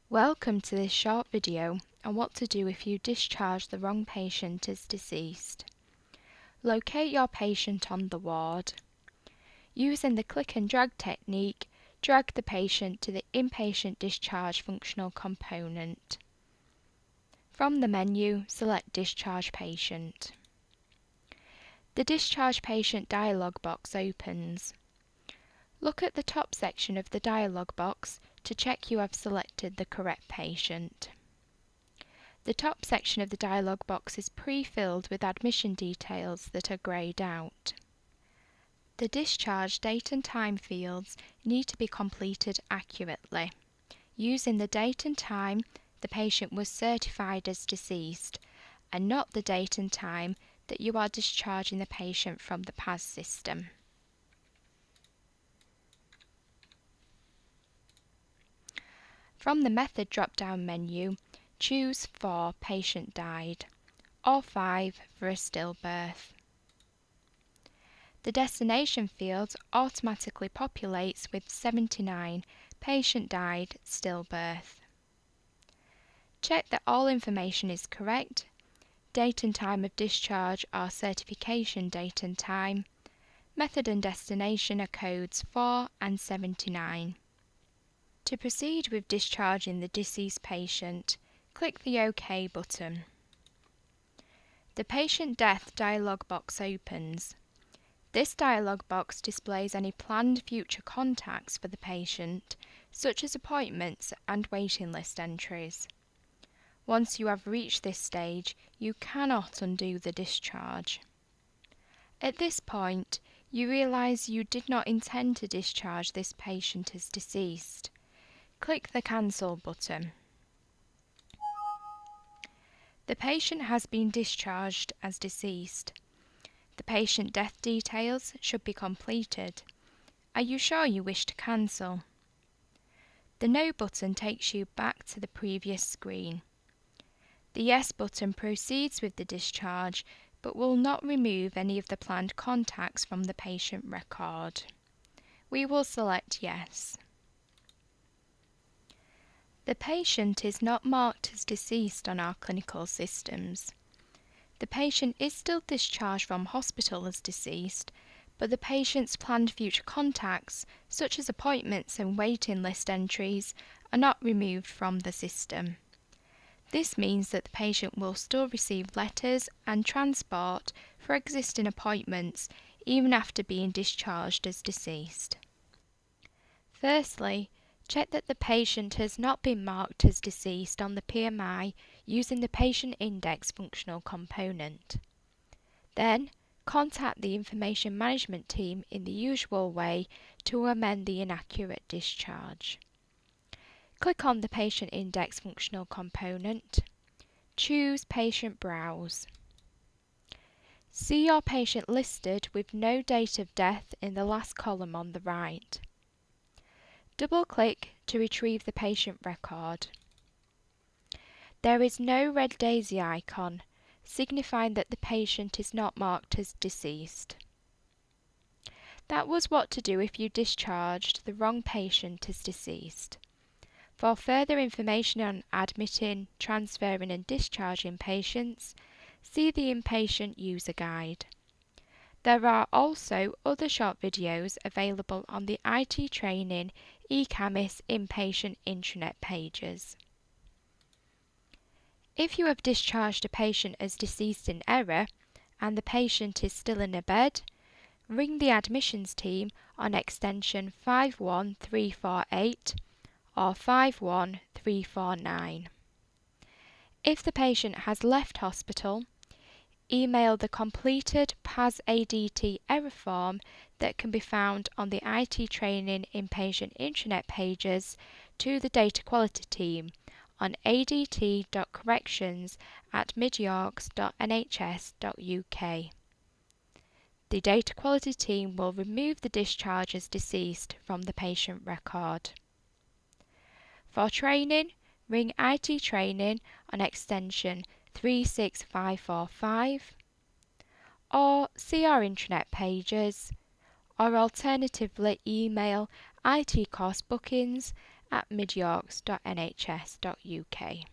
Welcome to this short video on what to do if you discharge the wrong patient as deceased. Locate your patient on the ward. Using the click and drag technique, drag the patient to the inpatient discharge functional component. From the menu, select Discharge Patient. The Discharge Patient dialog box opens. Look at the top section of the dialog box to check you have selected the correct patient. The top section of the dialog box is pre-filled with admission details that are greyed out. The discharge date and time fields need to be completed accurately, using the date and time the patient was certified as deceased, and not the date and time that you are discharging the patient from the PAS system. From the Method drop-down menu, choose 4 Patient Died, or 5 for a stillbirth. The destination field automatically populates with 79 Patient Died Stillbirth. Check that all information is correct. Date and time of discharge are certification date and time. Method and destination are codes 4 and 79. To proceed with discharging the deceased patient, click the OK button. The Patient Death dialog box opens. This dialog box displays any planned future contacts for the patient, such as appointments and waiting list entries. Once you have reached this stage, you cannot undo the discharge. At this point, you realise you did not intend to discharge this patient as deceased. Click the Cancel button. The patient has been discharged as deceased. The patient death details should be completed. Are you sure you wish to cancel? The No button takes you back to the previous screen. The Yes button proceeds with the discharge, but will not remove any of the planned contacts from the patient record. We will select Yes. The patient is not marked as deceased on our clinical systems. The patient is still discharged from hospital as deceased, but the patient's planned future contacts, such as appointments and waiting list entries, are not removed from the system. This means that the patient will still receive letters and transport for existing appointments even after being discharged as deceased. Firstly, check that the patient has not been marked as deceased on the PMI using the Patient Index functional component. Then, contact the Information Management team in the usual way to amend the inaccurate discharge. Click on the Patient Index functional component. Choose Patient Browse. See your patient listed with no date of death in the last column on the right. Double-click to retrieve the patient record. There is no red daisy icon, signifying that the patient is not marked as deceased. That was what to do if you discharged the wrong patient as deceased. For further information on admitting, transferring and discharging patients, see the Inpatient User Guide. There are also other short videos available on the IT Training eCaMIS Inpatient Intranet pages. If you have discharged a patient as deceased in error and the patient is still in a bed, ring the admissions team on extension 51348 or 51349. If the patient has left hospital, email the completed PAS ADT error form that can be found on the IT Training Inpatient Intranet pages to the Data Quality team on adt.corrections@midyorks.nhs.uk. The Data Quality team will remove the discharge as deceased from the patient record. For training, ring IT Training on extension 36545 or see our intranet pages, or alternatively email itcostbookings at midyorks.nhs.uk.